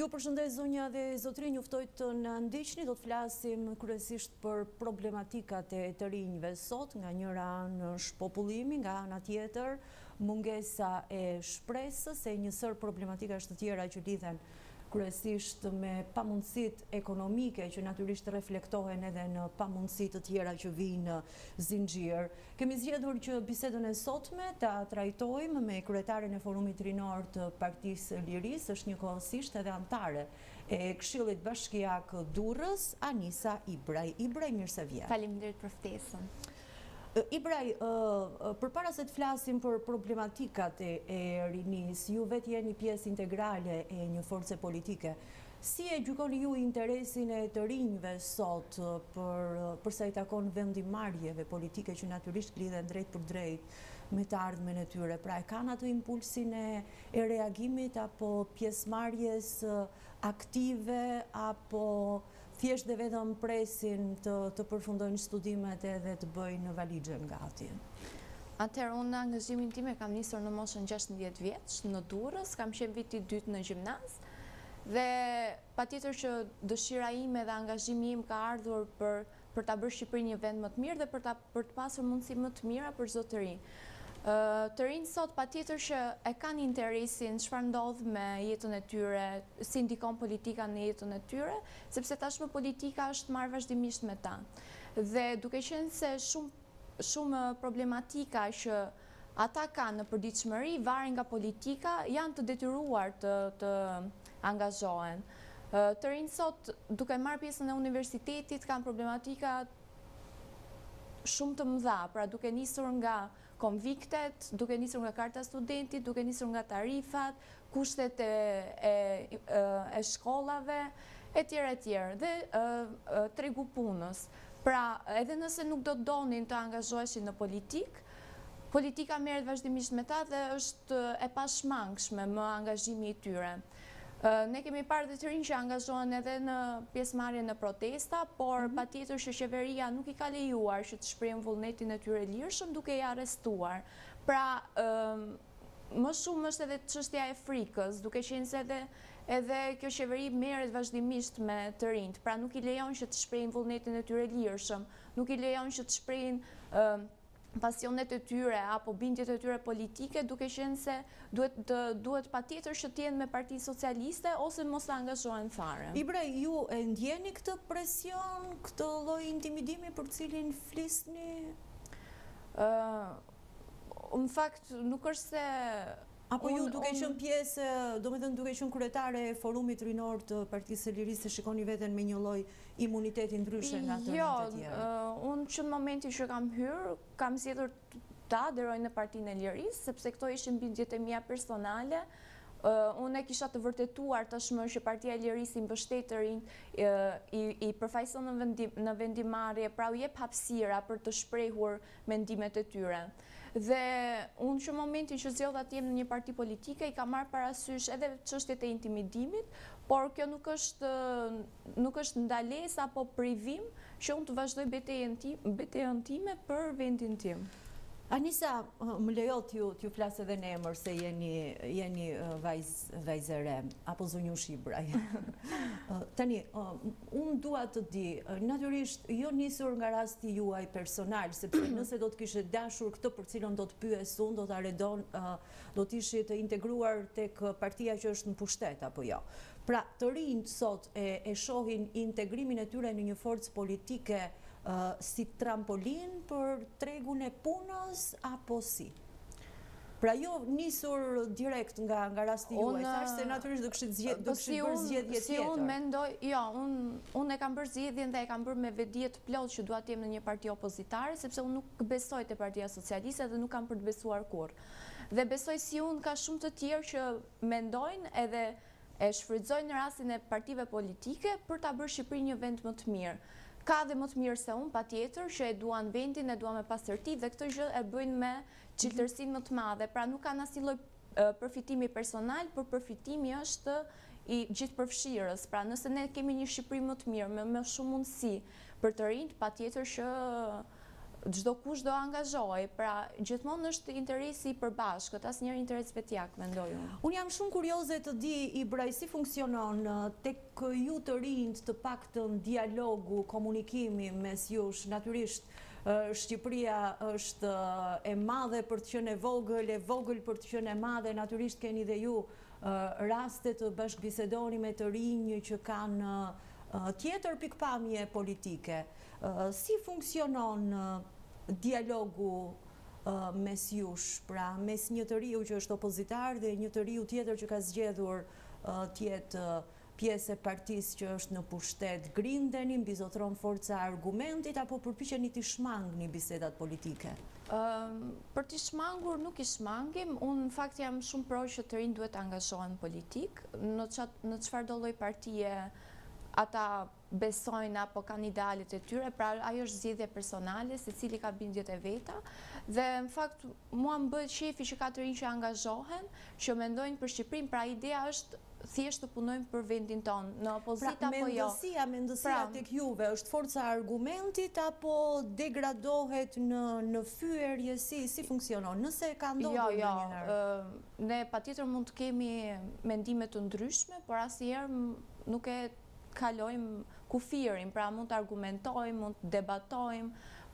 Ju përshëndes zonja dhe zotrinj, juftoj të në ndiqni, do të flasim kryesisht për problematikat e të rinjve sot, nga njëra në shpopullimi, nga ana tjetër mungesa e shpresës, e njësër problematikash të tjera që lidhen kryesisht me pamundësit ekonomike që natyrisht reflektohen edhe në pamundësit të tjera që vinë në zinxhir. Kemi zgjedhur që bisedën e sotme ta trajtojmë me kryetaren e Forumit Rinor të Partisë Lirisë, është njëkohësisht edhe anëtare e Këshillit Bashkiak Durrës, Anisa Ibraj. Ibraj, mirë se vjen. Faleminderit për ftesën. Ibraj, përpara se të flasim për problematikat e rinis, ju vetë jeni pjesë integrale e një force politike. Si e gjykoni ju interesin e të rinjve sot përsa i takon vendimarrjeve politike që natyrisht lidhen drejt për drejt me të ardhmen e tyre? Pra e kanë atë impulsin e reagimit apo pjesëmarrjes aktive apo thjesht dhe vetëm presin të përfundojnë studimet edhe të bëjnë valixhen gati? Atëherë, unë angazhimin tim e kam nisur në moshën 16 vjeç në Durrës, kam qenë viti 2 në gjimnaz, dhe patjetër që dëshira ime dhe angazhimi im ka ardhur për ta bërë Shqipërinë një vend më të mirë dhe për të pasur mundësi më të mira për çdo të rinj. Të rinj sot patjetër që e kanë interesin çfarë ndodh me jetën e tyre, si ndikon politika në jetën e tyre, sepse tashmë politika është marrë vazhdimisht me ta. Dhe duke qenë se shumë problematika që ata kanë në përditshmëri varen nga politika, janë të detyruar të angazhohen. Të rinj sot, duke marrë pjesën e universitetit, kanë problematika shumë të mëdha, pra duke nisur nga konviktet, duke nisur nga karta studentit, duke nisur nga tarifat, kushtet e shkollave, etj. Dhe tregu punës. Pra, edhe nëse nuk do të donin të angazhoheshin në politikë, politika merret vazhdimisht me ta dhe është e pashmangshme më angazhimi i tyre. Ne kemi parë dhe të rinj që angazhohen edhe në pjesëmarrje në protesta, por patjetër që qeveria nuk i ka lejuar që të shprehën vullnetin e tyre lirshëm duke i arrestuar. Pra, më shumë është edhe çështja e frikës, duke qenë se edhe kjo qeveri merret vazhdimisht me të rinjt, pra nuk i lejon që të shprehin vullnetin e tyre lirshëm, nuk i lejon që të shprehin pasionet e tyre apo bindjet e tyre politike, duke qenë se duhet patjetër që të jenë me Partinë Socialiste ose mos të angazhohen fare. Ibraj, ju e ndjeni këtë presion, këtë lloj intimidimi për cilin flisni? Në fakt nuk është se apo ju duke qenë pjesë, domethënë duke qenë kryetare e Forumit Rinor të Partisë së Lirisë, shikoni veten me një lloj imuniteti ndryshe nga të rinjt e tjerë? Unë që në momentin që kam hyrë, kam zgjedhur të aderoj në Partinë e Lirisë, sepse këto ishin bindjet e mia personale. Unë e kisha të vërtetuar tashmë që Partia e Lirisë i mbështet të rinjt, i përfaqëson në vendimarrje, pra u jep hapësira për të shprehur mendimet e tyre. Dhe unë që momentin që zgjodha të jem në një parti politike, i ka marrë parasysh edhe çështjet e intimidimit, por kjo nuk është ndalesë apo privim që unë të vazhdoj betejën time për vendin tim. Anisa, më lejo t'ju flas edhe në emër se jeni vajzë e re, apo zonjush Ibraj. Tani, unë dua të di, natyrisht jo nisur nga rasti juaj personal, sepse nëse do të kishe dashur këtë për cilën do të pyes unë, do të ishit integruar tek partia që është në pushtet apo jo. Pra, të rinjt sot e shohin integrimin e tyre në një forcë politike si trampolin për tregun e punës apo si? Pra jo nisur direkt nga rasti juaj, thash se natyrisht do kishit bërë zgjedhje tjetër. Si unë mendoj, jo, unë e kam bërë zgjedhjen dhe e kam bërë me vetdije të plotë që dua të jem në një parti opozitare, sepse unë nuk besoj te Partia Socialiste dhe nuk kam për të besuar kurrë. Dhe besoj si unë ka shumë të tjerë që mendojnë edhe e shfrytëzojnë në rastin e partive politike për ta bërë Shqipërinë një vend më të mirë. Ka dhe më të mirë se unë, patjetër, që e duan vendin, e duan me pastërti dhe këtë gjë e bëjnë me çiltërsinë më të madhe. Pra nuk kanë asnjë lloj përfitimi personal, por përfitimi është i gjithëpërfshirës. Pra nëse ne kemi një Shqipëri më të mirë, me më shumë mundësi për të rinjt, patjetër që çdo kush do angazhohej, pra gjithmonë është interesi i përbashkët, asnjëri interes vetjak, mendoj unë. Unë jam shumë kurioze të di, Ibra, si funksionon tek ju të rinjt të paktën dialogu, komunikimi mes jush. Natyrisht Shqipëria është e madhe për të qenë e vogël për të qenë e madhe. Natyrisht keni dhe ju raste të bashkëbisedoni me të rinj që kanë tjetër pikpamje politike. Si funksionon dialogu mes jush, pra mes një të riu që është opozitar dhe një të riu tjetër që ka zgjedhur tjetë pjesë e partisë që është në pushtet? Grindeni, mbizotron forca argumentit, apo përpiqeni t'i shmangni bisedat politike? Për t'i shmangur nuk i shmangim, unë në fakt jam shumë pro që të rinj duhet angazhohen politik, në çfarë do lloj partie ata besojnë apo kanë idealet e tyre, pra ajo është zgjedhje personale, secili ka bindjet e veta, dhe në fakt mua më bëhet shefi që ka të rinj që angazhohen, që mendojnë për Shqipërinë, pra ideja është thjesht të punojmë për vendin tonë, në opozit apo jo. Mendësia tek juve është forca argumentit apo degradohet në fyerje, si funksionon? Nëse ka ndodhur ndonjëherë? Jo, ne patjetër mund të kemi mendime të ndryshme, por asnjëherë nuk e kalojmë kufirin, pra mund të argumentojmë, mund të debatojmë,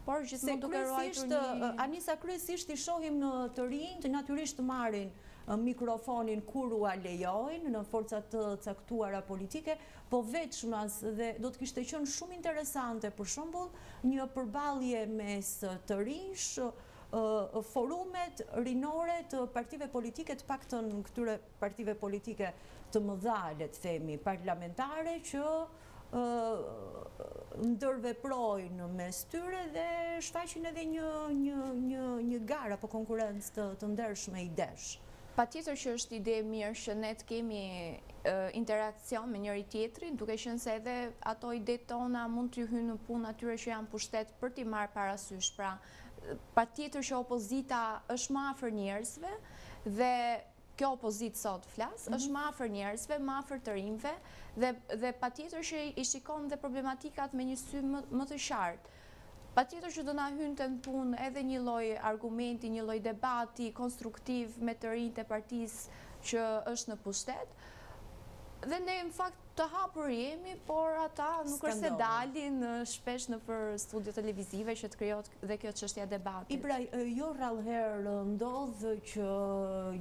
por gjithmonë duke ruajtur një... Anisa, kryesisht i shohim në të rinjt, natyrisht marrin mikrofonin kur u lejojnë në forcat të caktuara politike, po veçmas dhe do të kishte qenë shumë interesante, për shembull, një përballje mes të rinjsh, forumet rinore të partive politike, të paktën këtyre partive politike të mëdha, le të themi, parlamentare, që ndërveprojnë mes tyre dhe shfaqin edhe një garë apo konkurrencë të ndershme idesh. Patjetër që është ide mirë që ne të kemi interakcion me njëri tjetrin, duke qenë se edhe ato ide tona mund të hyjnë në punë atyre që janë pushtet për t'i marrë parasysh. Pra, patjetër që opozita është më afër njerëzve dhe kjo opozitë sot është më afër njerëzve, më afër të rinjve dhe patjetër që i shikon dhe problematikat me një sy më të qartë. Patjetër që do na hynte në punë edhe një lloj argumenti, një lloj debati konstruktiv me të rinjt e partisë që është në pushtet. Dhe ne në fakt të hapur jemi, por ata nuk është se dalin shpesh në për studio televizive që të krijohet dhe kjo çështja e debatit. Ibra, jo rrallëherë ndodh që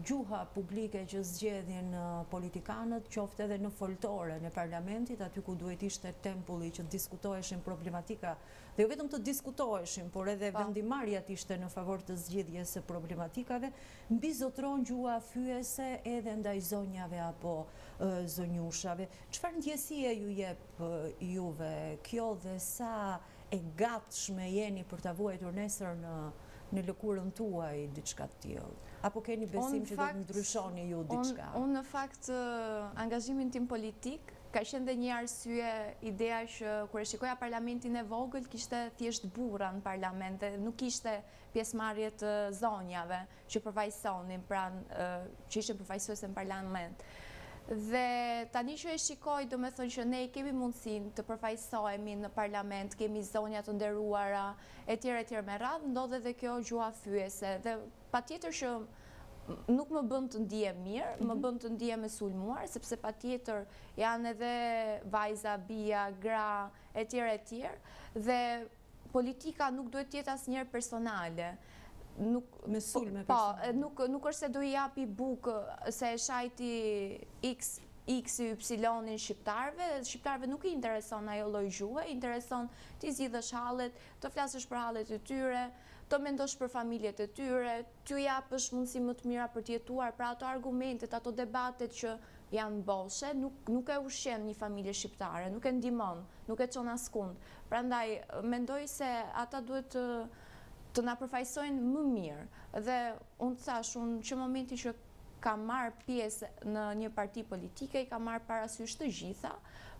gjuha publike që zgjedhin politikanët, qoftë edhe në foltore në parlamentit, aty ku duhet ishte tempulli që diskutoheshin problematika, dhe jo vetëm të diskutoheshin, por edhe vendimarrjat ishte në favor të zgjidhjes së problematikave, mbizotron gjuha fyese edhe ndaj zonjave apo zonjushave. Çfarë ndjesie ju jep juve kjo dhe sa e gatshme jeni për ta vuajtur nesër në lëkurën tuaj diçka të tillë? Apo keni besim që do të ndryshoni ju diçka? Unë në fakt angazhimin tim politik ka qenë dhe një arsye, ideja që kur e shikoja parlamentin e vogël kishte thjesht burra në parlament dhe nuk kishte pjesëmarrje të zonjave që përfaqësonin, pra që ishin përfaqësuese në parlament. Dhe tani që e shikoj, do me thënë që ne kemi mundësin të përfaqësohemi në parlament, kemi zonja të nderuara, etj me radhë, ndodhe dhe kjo gjuha fyese. Dhe patjetër që nuk më bën të ndihem mirë, më bën të ndihem e sulmuar, sepse patjetër janë edhe vajza, bija, gra, etj, dhe politika nuk duhet të jetë asnjëherë personale. Nuk është se do i japi bukë se e shajti X y Y-in shqiptarëve nuk i intereson ajo lloj gjuhe, intereson t'i zgjidhësh hallet, të flasësh për hallet e tyre, të mendosh për familjet e tyre, t'ju japësh mundësi më të mira për të jetuar, pra ato argumentet, ato debatet që janë boshe, nuk e ushqen një familje shqiptare, nuk e ndihmon, nuk e çon askund. Prandaj mendoj se ata duhet të na përfaqësojnë më mirë. Dhe unë thash, që momenti që kam marrë pjesë në një parti politike, i kam marrë parasysh të gjitha,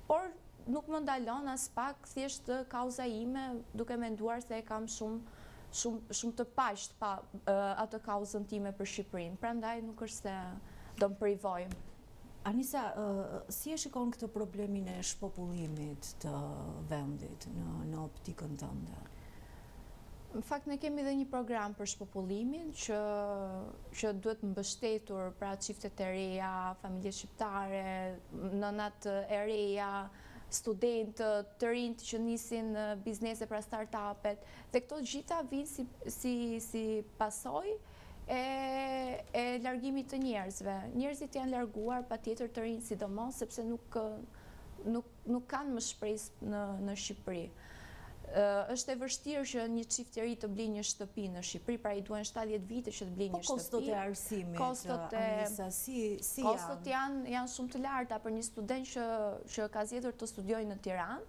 por nuk më ndalon as pak thjesht kauza ime, duke menduar se e kam shumë të paqt pa atë kauzën time për Shqipërinë. Prandaj nuk është se do më privojmë. Anisa, si e shikon këtë problemin e shpopullimit të vendit në optikën tënde? Në fakt ne kemi dhe një program për shpopullimin që duhet mbështetur pra çiftet e reja, familjet shqiptare, nënat e reja, studentët, të rinjt që nisin biznese pra startupet, dhe këto gjitha vinë si pasojë e largimit të njerëzve. Njerëzit janë larguar patjetër të rinj sidomos sepse nuk kanë më shpresë në Shqipëri. Është e vështirë që një çift i ri të blejë një shtëpi në Shqipëri, pra i duhen 70 vite që të blejë një shtëpi. Po kostot e arsimit, Anisa, si janë? Kostot janë shumë të larta për një student që ka zgjedhur të studiojë në Tiranë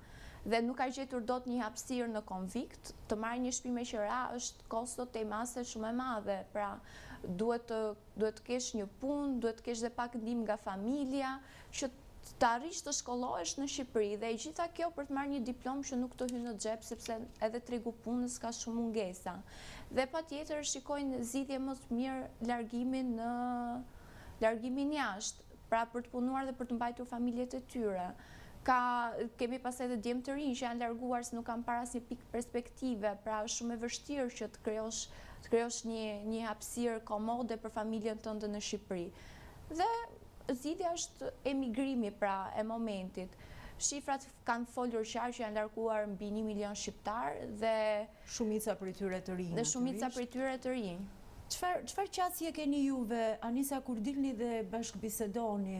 dhe nuk ka gjetur dot një hapësirë në konvikt, të marrë një shtëpi me qira është kostot e mase shumë e madhe, pra duhet të kesh një punë, duhet të kesh dhe pak ndihmë nga familja, që të arrish të shkollohesh në Shqipëri, dhe gjitha kjo për të marrë një diplomë që nuk të hynë në xhep sepse edhe tregu punës ka shumë mungesa. Dhe patjetër shikojnë zgjidhje më të mirë largimin jashtë, pra për të punuar dhe për të mbajtur familjet e tyre. Kemi pas edhe djemë të rinj që janë larguar se nuk kanë para asnjë pikë perspektive, pra është shumë e vështirë që të krijosh një hapësirë komode për familjen tënde në Shqipëri. Dhe zgjidhja është emigrimi pra e momentit. Shifrat kanë folur qartë që janë larguar mbi 1 milion shqiptar dhe shumica prej tyre të rinj. Çfarë qasje keni juve, Anisa, kur dilni dhe bashkëbisedoni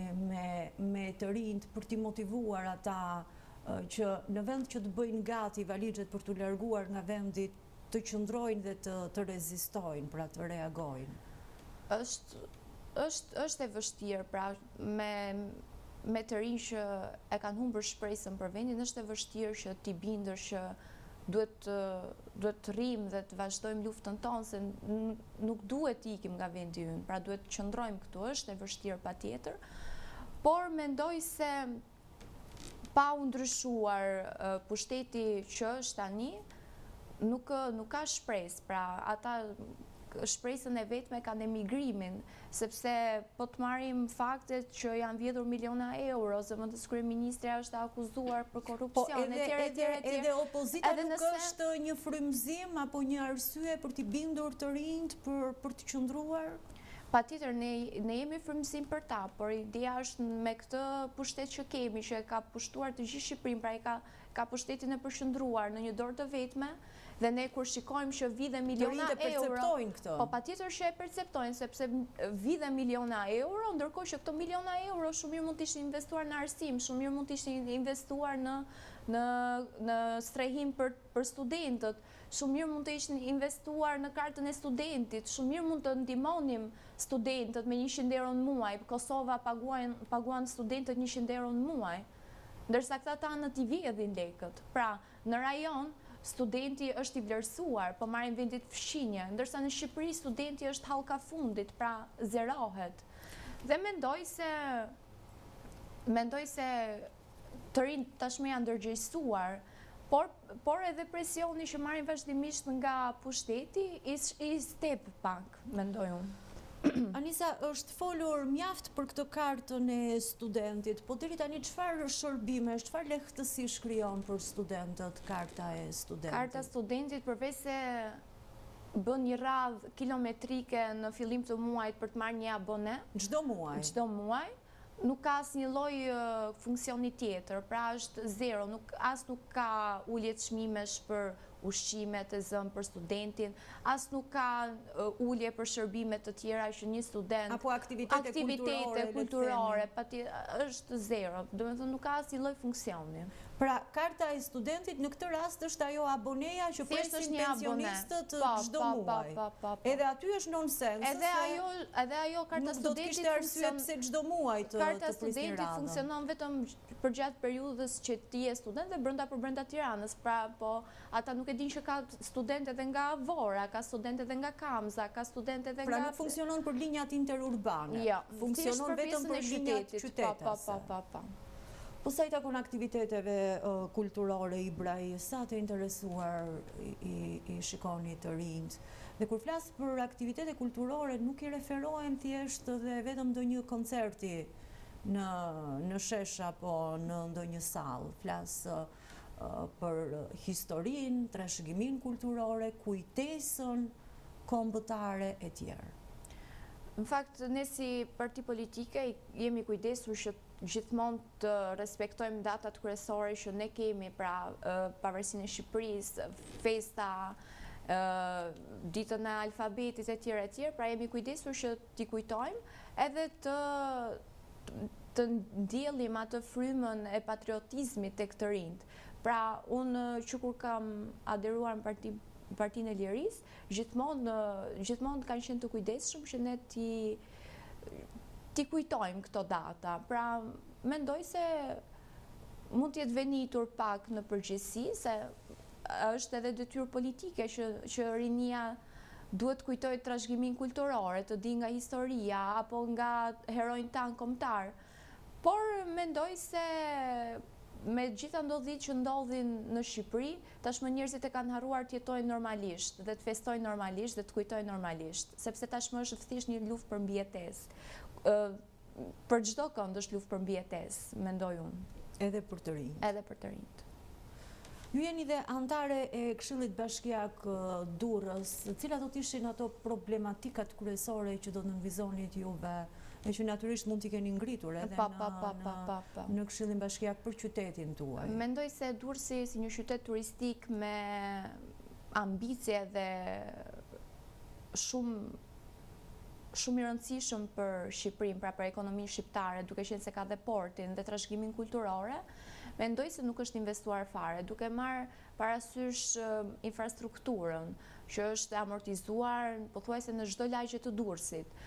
me të rinjt për t'i motivuar ata që në vend që të bëjnë gati valixhet për t'u larguar nga vendi, të qëndrojnë dhe të rezistojnë, pra të reagojnë? Është e vështirë, pra me të rinj që e kanë humbur shpresën për vendin, është e vështirë që t'i bindësh që duhet të rrim dhe të vazhdojmë luftën tonë, se nuk duhet të ikim nga vendi ynë, pra duhet të qëndrojmë këtu, është e vështirë patjetër, por mendoj se pa u ndryshuar pushteti që është tani, nuk ka shpresë, pra ata shpresën e vetme kanë emigrimin, sepse po të marrim faktet që janë vjedhur miliona euro, zëvendës kryeministra është akuzuar për korrupsion, edhe opozita nuk është një frymëzim apo një arsye për t'i bindur të rinjt për të qëndruar? Patjetër, ne jemi frymëzim për ta, por ideja është me këtë pushtet që kemi, që ka pushtuar të gjithë Shqipërinë, pra ka pushtetin e përqendruar në një dorë të vetme, dhe ne kur shikojmë që vide miliona euro, po patjetër që e perceptojnë, sepse vide miliona euro, ndërkohë që këto miliona euro shumë mirë mund të ishin investuar në arsim, shumë mirë mund të ishin investuar në strehim për studentët, shumë mirë mund të ishin investuar në kartën e studentit, shumë mirë mund të ndihmonim studentët me 100 euro në muaj. Kosova paguan studentët 100 euro në muaj, ndërsa këta tanë t'i vjedhin lekët. Pra, në rajon, studenti është i vlerësuar, po marrin vendit fshinje, ndërsa në Shqipëri studenti është hallka fundit, pra zerohet. Dhe mendoj se të rinjt tashmë janë ndërgjegjësuar, por edhe presioni që marrin vazhdimisht nga pushteti i step pak, mendoj unë. Anisa, është folur mjaft për këtë kartën e studentit, po deri tani çfarë shërbimesh, çfarë lehtësi krijon për studentët karta e studentit? Karta studentit, përveç se bën një radhë kilometrike në fillim të muajit për të marrë një abone, çdo muaj, nuk ka asnjë lloj funksioni tjetër, pra është zero, as nuk ka ulje çmimesh për ushqimet e zënë për studentin, as nuk ka ulje për shërbimet të tjera që një student... Apo aktivitete kulturore, është zero, do me thënë nuk ka asnjë lloj funksioni. Pra, karta e studentit në këtë rast është ajo aboneja që presin pensionistët çdo muaj. Edhe aty është nonsens. Edhe ajo karta studentit nuk do të kishte arsye pse çdo muaj të prisnin radhën. Karta studentit funksionon vetëm për gjatë periudhës që ti je student dhe brenda Tiranës, pra po ata nuk e din që ka student edhe nga Vora, ka student edhe nga Kamza, ka student edhe nga... Pra nuk funksionon për linjat interurbane. Jo, funksionon vetëm për linjat qytetase. Po sa i takon aktiviteteve kulturore, Ibraj, sa të interesuar i shikoni të rinjt? Dhe kur flas për aktivitete kulturore, nuk i referohem thjesht dhe vetëm ndonjë koncerti në shesh apo në ndonjë sallë. Flas për historinë, trashëgiminë kulturore, kujtesën kombëtare e tjerë. Në fakt, ne si parti politike jemi kujdesur që gjithmonë të respektojmë datat kryesore që ne kemi, pra pavarësinë e Shqipërisë, festa, ditën e alfabetit e tjerë, pra jemi kujdesur që t'i kujtojmë edhe të ndjellim atë frymën e patriotizmit tek të rinjt. Pra, unë që kur kam aderuar në Partinë e Lirisë, gjithmonë kanë qenë të kujdesshëm që ne t'i kujtojmë këto data. Pra, mendoj se mund t'jetë venitur pak në përgjithësi, se është edhe detyrë politike që rinia duhet kujtojë trashëgiminë kulturore, të di nga historia apo nga heronjtë tanë kombëtar. Por mendoj se me gjitha ndodhit që ndodhin në Shqipëri, tashmë njerëzit e kanë harruar të jetojnë normalisht, dhe të festojnë normalisht, dhe të kujtojnë normalisht, sepse tashmë është thjesht një luftë për mbijetesë. Për çdo kënd është luftë për mbijetesë, mendoj unë. Edhe për të rinjt. Edhe për të rinjt. Ju jeni dhe antare e Këshillit Bashkiak Durrës, cilat do të ishin ato problematikat kryesore që do të nënvizonit juve, e që natyrisht mund t'i keni ngritur edhe në Këshillin Bashkiak për qytetin tuaj? Mendoj se Durrësi si një qytet turistik me ambicie dhe shumë i rëndësishëm për Shqipërinë, pra për ekonominë shqiptare, duke qenë se ka dhe portin dhe trashëgiminë kulturore, mendoj se nuk është investuar fare, duke marrë parasysh infrastrukturën, që është amortizuar pothuajse në çdo lagje të Durrësit.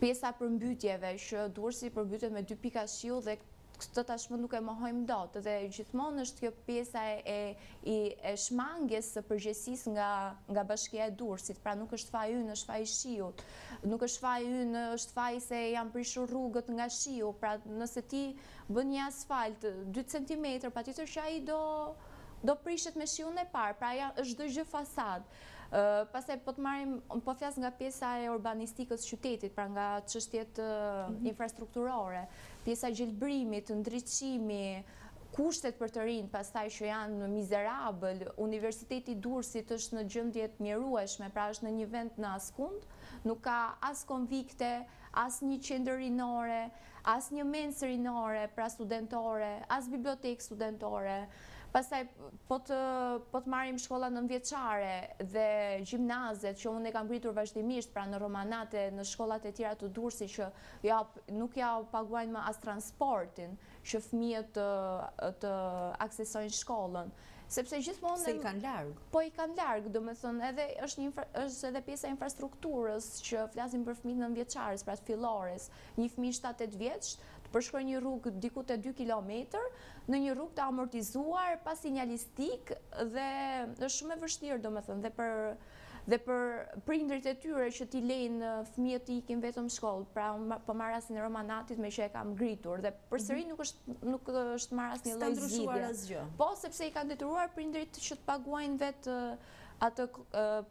Pjesa përmbytjeve, që Durrësi përmbytet me 2 pika shiu dhe këtë tashmë nuk e mohojmë dot, dhe gjithmonë është kjo pjesa e shmangjes së përgjegjësisë nga Bashkia e Durrësit, pra nuk është faji ynë, është faji i shiut. Nuk është faji ynë, është faji se janë prishur rrugët nga shiu, pra nëse ti bën një asfalt 2 cm, patjetër që ai do prishet me shiun e parë, pra është çdo gjë fasadë. Pastaj po flas nga pjesa e urbanistikës qytetit, pra nga çështjet infrastrukturore, pjesa gjelbrimit, ndriçimi, kushtet për të rinj pastaj që janë mizerabël, Universiteti i Durrësit është në gjendje të mjerueshme, pra është në një vend në askund, nuk ka as konvikte, as një qendër rinore, as një mensë rinore, pra studentore, as bibliotekë studentore. Pastaj, po të marrim shkolla nënvjeçare dhe gjimnazet që unë e kam ngritur vazhdimisht, pra në Romanate, në shkollat e tjera të Durrësit që nuk ja paguajnë më as transportin, që fëmijët të aksesojnë shkollën. Sepse gjithmonë se i kanë larg. Po i kanë larg, domethënë edhe është edhe pjesa e infrastrukturës që flasim për fëmijët nënvjeçarës, pra të fillores, një fëmijë 7-8 vjeç përshkruaj një rrugë diku te 2 kilometër në një rrugë të amortizuar, pa sinjalistik, dhe është shumë e vështirë domethënë dhe për prindërit e tyre që t'i lejnë fëmijët të ikin vetëm shkollë, pra po marr rastin e Romanatit me që e kam ngritur dhe përsëri nuk është marr asnjë lloj zgjidhje. Po sepse i kanë detyruar prindërit që të paguajnë vetë atë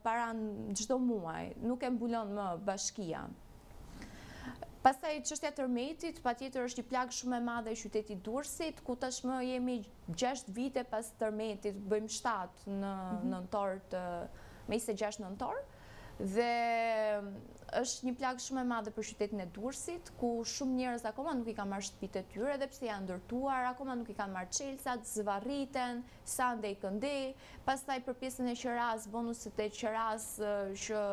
para çdo muaj, nuk e mbulon më bashkia. Pastaj çështja e tërmetit, patjetër është një plagë shumë e madhe e qytetit Durrësit, ku tashmë jemi 6 vite pas tërmetit, bëjmë 7 në nëntor me 26 nëntor, dhe është një plagë shumë e madhe për qytetin e Durrësit, ku shumë njerëz akoma nuk i kanë marrë shtëpitë e tyre, edhe pse janë ndërtuar, akoma nuk i kanë marrë çelësat, zvarriten, sa ndej këndej. Pastaj për pjesën e qeras, bonuset e qeras që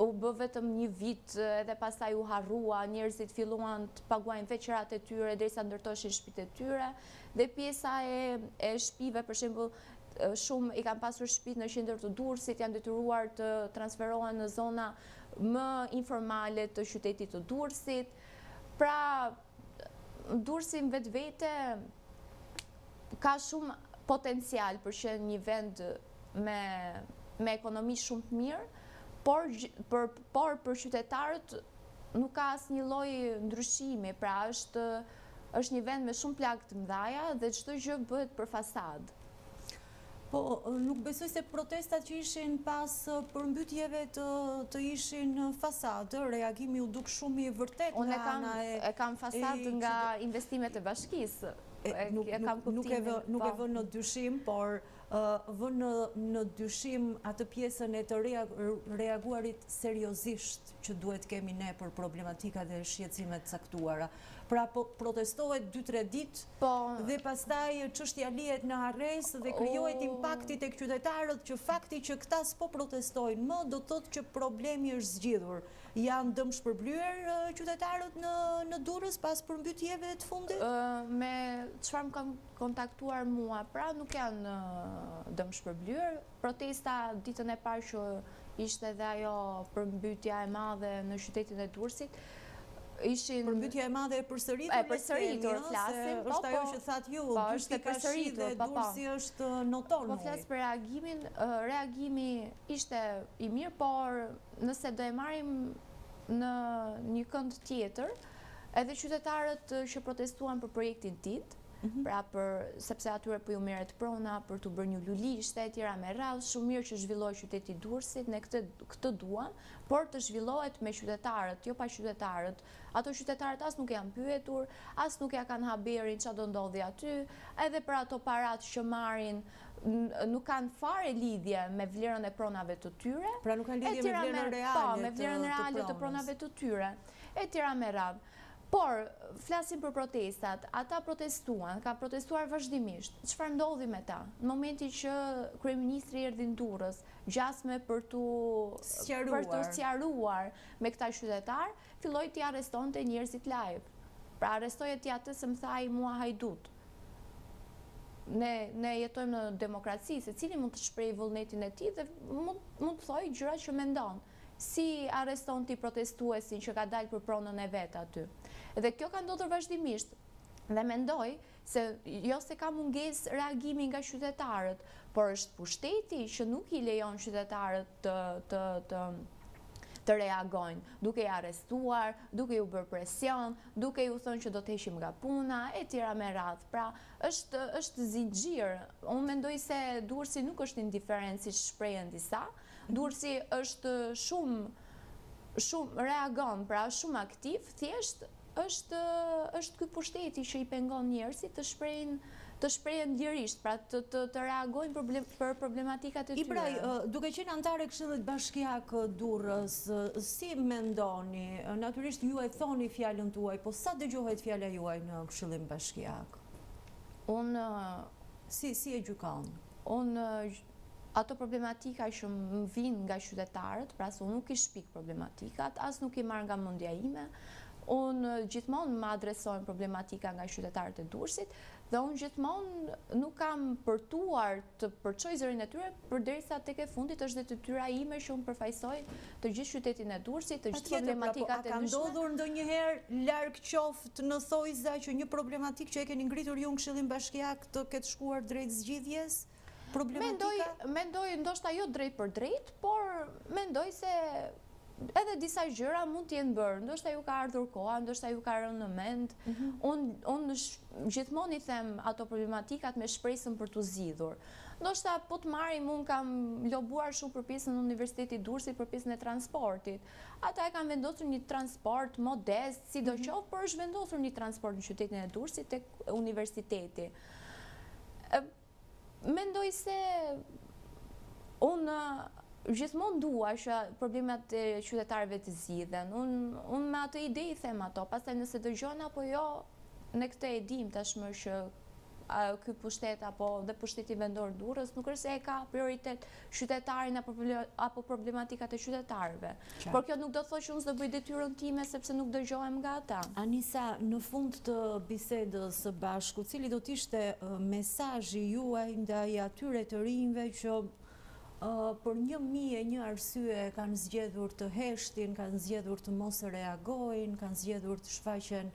u bë vetëm një vit edhe pastaj u harrua, njerëzit filluan të paguajnë vetë qerat e tyre derisa ndërtoheshin shtëpitë e tyre, dhe pjesa e shtëpive, për shembull, shumë i kanë pasur shtëpi në qendër të Durrësit, janë detyruar të transferohen në zona më informale të qytetit të Durrësit. Pra, Durrësi vetvete ka shumë potencial për qenë një vend me ekonomi shumë të mirë, por për qytetarët nuk ka asnjë lloj ndryshimi, pra është një vend me shumë plagë të mëdha dhe çdo gjë bëhet për fasadë. Po, nuk besoj se protestat që ishin pas përmbytjeve të ishin fasadë, reagimi u duk shumë i vërtet. Unë e kam fasadë nga investimet e bashkisë. Nuk e vë në dyshim, por vë në dyshim atë pjesën e të reaguarit seriozisht që duhet kemi ne për problematika dhe shqetësimet caktuara. Pra protestohet 2-3 ditë dhe pastaj çështja lihet në arrest dhe krijohet impakti tek qytetarët që fakti që këta s'po protestojnë më do të thotë që problemi është zgjidhur. Janë dëmshpërblyer qytetarët në Durrës pas përmbytjeve të fundit? Me çfarë më kanë kontaktuar mua, pra nuk janë dëmshpërblyer. Protesta ditën e parë që ishte dhe ajo përmbytja e madhe në qytetin e Durrësit, përmbytja e madhe e përsëritur, flasim, është ajo që thatë ju, dyshti ka shi dhe Durrësi është noton. Po flas për reagimin, reagimi ishte i mirë, por nëse do e marrim në një kënd tjetër, edhe qytetarët që protestuan për projektin TIT, pra sepse atyre po ju merret prona për të bërë një lulishte e tjera me radhë, shumë mirë që zhvillohet qyteti Durrësit, ne këtë duam, por të zhvillohet me qytetarët, jo pa qytetarët. Ato qytetarët as nuk janë pyetur, as nuk ja kanë haberin çfarë do ndodhi aty, edhe për ato parat që marrin nuk kanë fare lidhje me vlerën e pronave të tyre. Pra nuk kanë lidhje me vlerën reale me vlerën reale të pronave të tyre, e tjera me radhë. Por, flasim për protestat, ata protestuan, ka protestuar vazhdimisht. Çfarë ndodhi me ta? Në momenti që kryeministri erdhi në Durrës, gjasme për të sqaruar me këta qytetar, filloi t'i arrestonte njerëzit live. Pra arrestoi ti atë se më thaj mua hajdut. Ne jetojmë në demokraci, se cili mund të shprehë vullnetin e tij dhe mund të thojë gjëra që mendon. Si arreston ti protestuesin që ka dalë për pronën e vet aty. Dhe kjo ka ndodhur vazhdimisht. Dhe mendoj se jo se ka mungesë reagimi nga qytetarët, por është pushteti që nuk i lejon qytetarët të reagojnë, duke i arrestuar, duke ju bërë presion, duke ju thënë që do të heqim nga puna, e tjera me radhë. Pra, është zinxhir. Unë mendoj se Durrësi nuk është indiferent siç shprehen disa. Durrësi është shumë reagon, pra shumë aktiv, thjesht është ky pushteti që i pengon njerëzit të shprehen lirisht, pra të reagojnë për problematikat e tyre. Ibraj, duke qenë antare Këshillit Bashkiak Durrës, si mendoni? Natyrisht ju e thoni fjalën tuaj, po sa dëgjohet fjala juaj në Këshillin Bashkiak? Unë si e gjykon? Ato problematika që më vinë nga qytetarët, pra se unë nuk i shpik problematikat, as nuk i marr nga mendja ime. Unë gjithmonë më adresojnë problematika nga qytetarët e Durrësit dhe unë gjithmonë nuk kam përtuar të përçoj zërin e tyre përderisa tek e fundit është detyra ime që unë përfaqësoj të gjithë qytetin e Durrësit, të gjithë problematikat e ndryshme. A ka ndodhur ndonjëherë larg qoftë në thojza që një problematikë që e keni ngritur ju në Këshillin Bashkiak të ketë shkuar drejt zgjidhjes? Mendoj ndoshta jo drejt për drejt, por mendoj se edhe disa gjëra mund t'jenë bërë, ndoshta ju ka ardhur koha, ndoshta ju ka rënë në mend. Unë gjithmonë i them ato problematikat me shpresën për t'u zgjidhur. Ndoshta po të marrim, unë kam lobuar shumë për pjesën e Universitetit Durrësit, për pjesën e transportit. Ata e kanë vendosur një transport modest, sidoqoftë, por është vendosur një transport në qytetin e Durrësit tek universiteti. Mendoj se unë gjithmonë dua që problemat e qytetarëve të zgjidhen. Unë me atë ide i them ato, pastaj nëse dëgjojnë apo jo, ne këtë e dim tashmë që ky pushtet dhe pushteti vendor Durrës nuk është se e ka prioritet qytetarin apo problematikat e qytetarëve. Por kjo nuk do të thotë që unë s'do bëj detyrën time sepse nuk dëgjohem nga ata. Anisa, në fund të bisedës së bashku, cili do të ishte mesazhi juaj ndaj atyre të rinjve që për 1001 arsye kanë zgjedhur të heshtin, kanë zgjedhur të mos reagojnë, kanë zgjedhur të shfaqen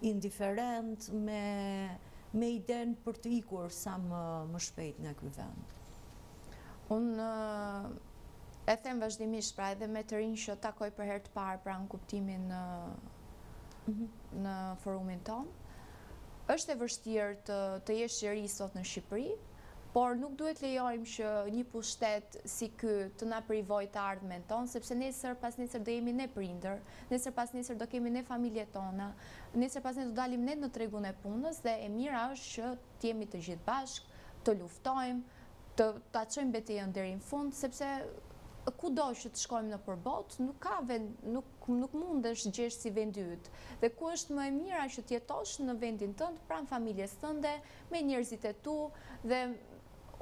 indiferent me iden për të ikur sa më shpejt nga ky vend? Unë e them vazhdimisht, pra edhe me të rinj që takoj për herë të parë, pra në kuptimin në forumin tonë, është e vështirë të jesh i ri sot në Shqipëri, por nuk duhet lejojmë që një pushtet si ky të na privojë të ardhmen tonë, sepse nesër pas nesër do jemi ne prindër, nesër pas nesër do kemi ne familjet tona, nesër pas nesër do dalim ne në tregun e punës dhe e mira është që të jemi të gjithë bashkë, të luftojmë, të çojmë betejën deri në fund, sepse kudo që të shkojmë në përbot, nuk ka vend, nuk mundesh gjesh si vendi yt. Dhe ku është më e mira që të jetosh në vendin tënd, pranë familjes tënde, me njerëzit e tu dhe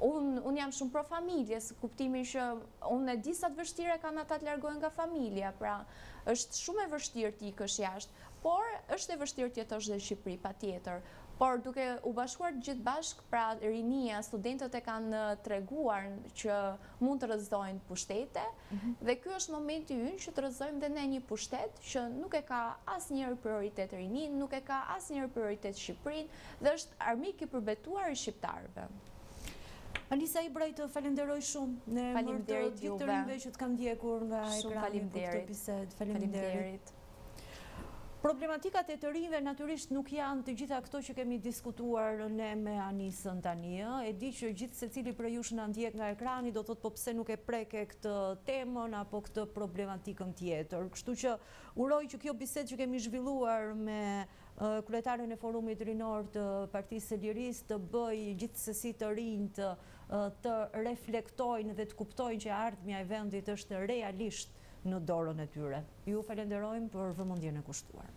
unë jam shumë pro familjes, kuptimin që unë e di sa të vështirë kanë ata të largohen nga familja, pra është shumë e vështirë të ikësh jashtë, por është e vështirë të jetosh dhe në Shqipëri, patjetër. Por duke u bashkuar gjithë bashkë, pra rinia, studentët e kanë treguar që mund të rrëzojnë pushtete, dhe ky është momenti ynë që të rrëzojmë dhe ne një pushtet që nuk e ka asnjëherë prioritet rinin, nuk e ka asnjëherë prioritet Shqipërinë dhe është armik i përbetuar i shqiptarëve. Alisa Ibraj, të falenderoj shumë në emër të gjithë të rinjve që të kanë ndjekur nga ekrani për këtë bisedë. Faleminderit. Problematikat e të rinjve natyrisht nuk janë të gjitha këto që kemi diskutuar ne me Anisën tani. E di që gjithë secili për jush na ndjek nga ekrani do thotë po pse nuk e preke këtë temën apo këtë problematikën tjetër. Kështu që uroj që kjo bisedë që kemi zhvilluar me kryetaren e Forumit Rinor të Partisë së Lirisë të bëj gjithsesi të rinj të reflektojnë dhe të kuptojnë që ardhmja e vendit është realisht në dorën e tyre. Ju falenderojmë për vëmendjen e kushtuar.